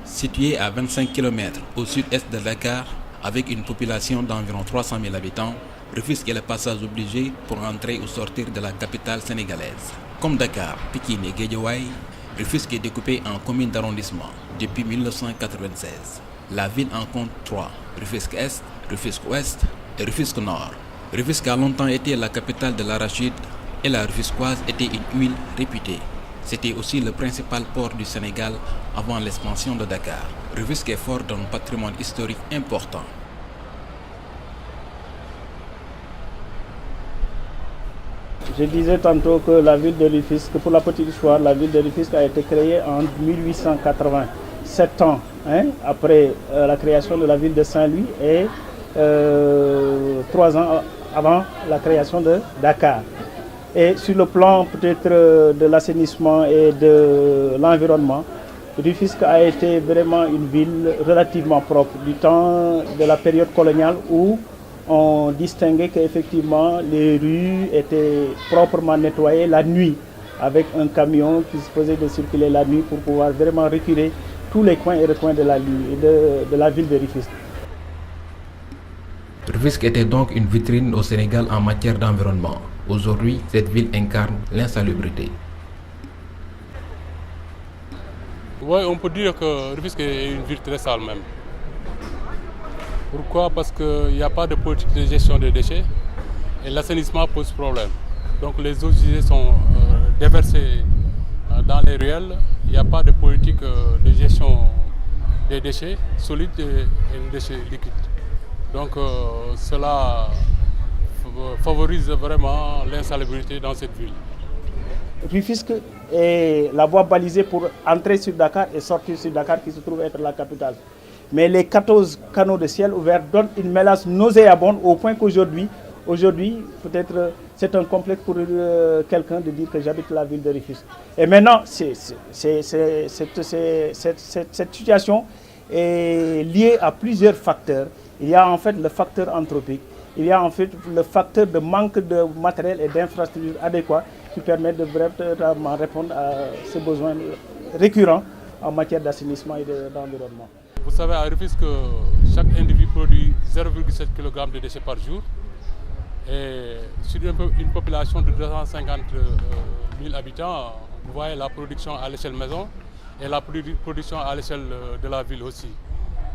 Situé à 25 km au sud-est de Dakar, avec une population d'environ 300 000 habitants, Rufisque est le passage obligé pour entrer ou sortir de la capitale sénégalaise. Comme Dakar, Pikine et Guédiawaye, Rufisque est découpé en communes d'arrondissement depuis 1996. La ville en compte 3, Rufisque Est, Rufisque Ouest et Rufisque Nord. Rufisque a longtemps été la capitale de l'arachide et la Rufisquoise était une huile réputée. C'était aussi le principal port du Sénégal avant l'expansion de Dakar. Rufisque est fort d'un patrimoine historique important. Je disais tantôt que la ville de Rufisque, pour la petite histoire, la ville de Rufisque a été créée en 1880, 7 ans après la création de la ville de Saint-Louis et 3 ans avant la création de Dakar. Et sur le plan peut-être de l'assainissement et de l'environnement, Rufisque a été vraiment une ville relativement propre du temps de la période coloniale où on distinguait qu'effectivement les rues étaient proprement nettoyées la nuit avec un camion qui se faisait de circuler la nuit pour pouvoir vraiment recurer tous les coins et recoins de la ville de Rufisque. Rufisque était donc une vitrine au Sénégal en matière d'environnement. Aujourd'hui, cette ville incarne l'insalubrité. Oui, on peut dire que Rufisque est une ville très sale même. Pourquoi? Parce qu'il n'y a pas de politique de gestion des déchets et l'assainissement pose problème. Donc les eaux usées sont déversées dans les ruelles. Il n'y a pas de politique de gestion des déchets solides et des déchets liquides. Donc cela favorise vraiment l'insalubrité dans cette ville. Rufisque est la voie balisée pour entrer sur Dakar et sortir sur Dakar qui se trouve être la capitale. Mais les 14 canaux de ciel ouvert donnent une mélasse nauséabonde au point qu'aujourd'hui, peut-être c'est un complexe pour quelqu'un de dire que j'habite la ville de Rufisque. Et maintenant, cette situation est liée à plusieurs facteurs. Il y a en fait le facteur anthropique, il y a en fait le facteur de manque de matériel et d'infrastructures adéquats qui permettent de vraiment répondre à ces besoins récurrents en matière d'assainissement et d'environnement. Vous savez, à Rufisque, chaque individu produit 0,7 kg de déchets par jour. Et sur une population de 250 000 habitants, vous voyez la production à l'échelle maison et la production à l'échelle de la ville aussi.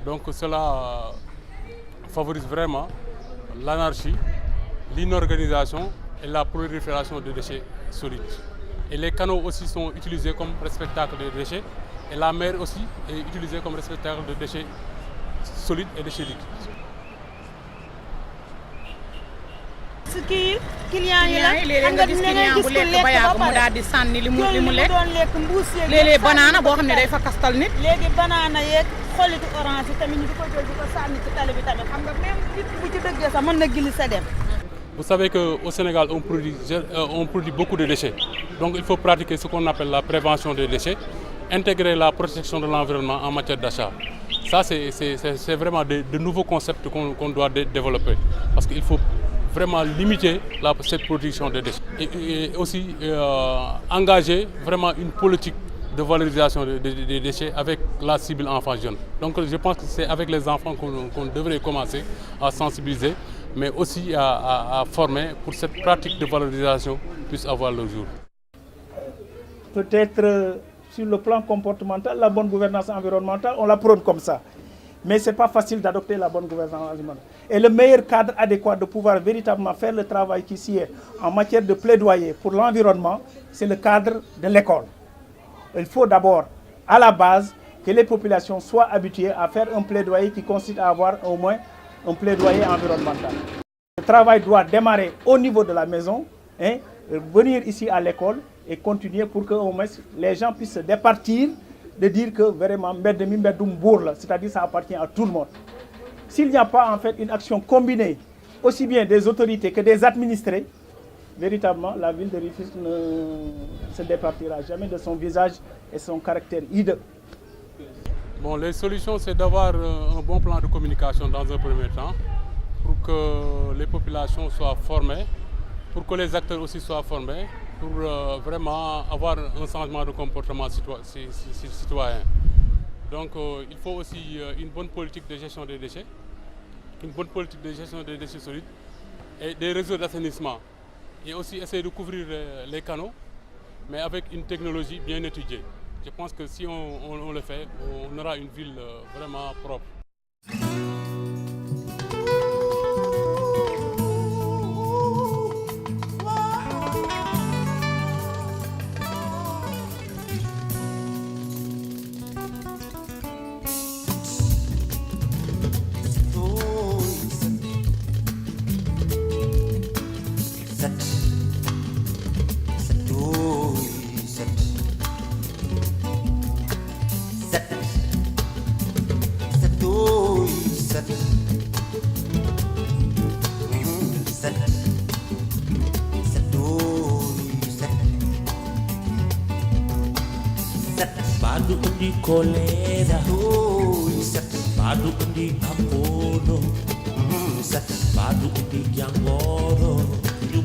Donc cela favorise vraiment l'anarchie, l'inorganisation et la prolifération de déchets solides. Et les canaux aussi sont utilisés comme réceptacle de déchets et la mer aussi est utilisée comme réceptacle de déchets solides et déchets liquides. client yi léeg-léeg nga gis client bu lekk ba yàgg mu daal di sànni li mu lekk léeg-léeg banaana boo xam ne day fa kastal nit. léegi banaana yeeg xolitu orange yi tamit ñu di ko jël di ko sànni ci tali bi tamit xam nga même nit bu ci dëggee sax mën na glisser dem. Vous savez qu'au Sénégal, on produit beaucoup de déchets. Donc il faut pratiquer ce qu'on appelle la prévention des déchets, intégrer la protection de l'environnement en matière d'achat. Ça, c'est vraiment de nouveaux concepts qu'on doit développer. Parce qu'il faut vraiment limiter cette production de déchets. Et aussi engager vraiment une politique de valorisation des déchets avec la cible enfant-jeune. Donc je pense que c'est avec les enfants qu'on devrait commencer à sensibiliser, mais aussi à former pour que cette pratique de valorisation puisse avoir le jour. Peut-être sur le plan comportemental, la bonne gouvernance environnementale, on la prône comme ça. Mais ce n'est pas facile d'adopter la bonne gouvernance environnementale. Et le meilleur cadre adéquat de pouvoir véritablement faire le travail qui s'y est en matière de plaidoyer pour l'environnement, c'est le cadre de l'école. Il faut d'abord, à la base, que les populations soient habituées à faire un plaidoyer qui consiste à avoir au moins un plaidoyer environnemental. Le travail doit démarrer au niveau de la maison, venir ici à l'école et continuer pour que au moins les gens puissent se départir de dire que vraiment c'est-à-dire ça appartient à tout le monde. S'il n'y a pas en fait une action combinée, aussi bien des autorités que des administrés, véritablement la ville de Rufisque ne se départira jamais de son visage et son caractère hideux. Bon, les solutions, c'est d'avoir un bon plan de communication dans un premier temps pour que les populations soient formées, pour que les acteurs aussi soient formés, pour vraiment avoir un changement de comportement citoyen. Donc il faut aussi une bonne politique de gestion des déchets, une bonne politique de gestion des déchets solides et des réseaux d'assainissement. Et aussi essayer de couvrir les canaux, mais avec une technologie bien étudiée. Je pense que si on le fait, on aura une ville vraiment propre. Badu undi kolera, badu undi apono, badu undi jangoro, you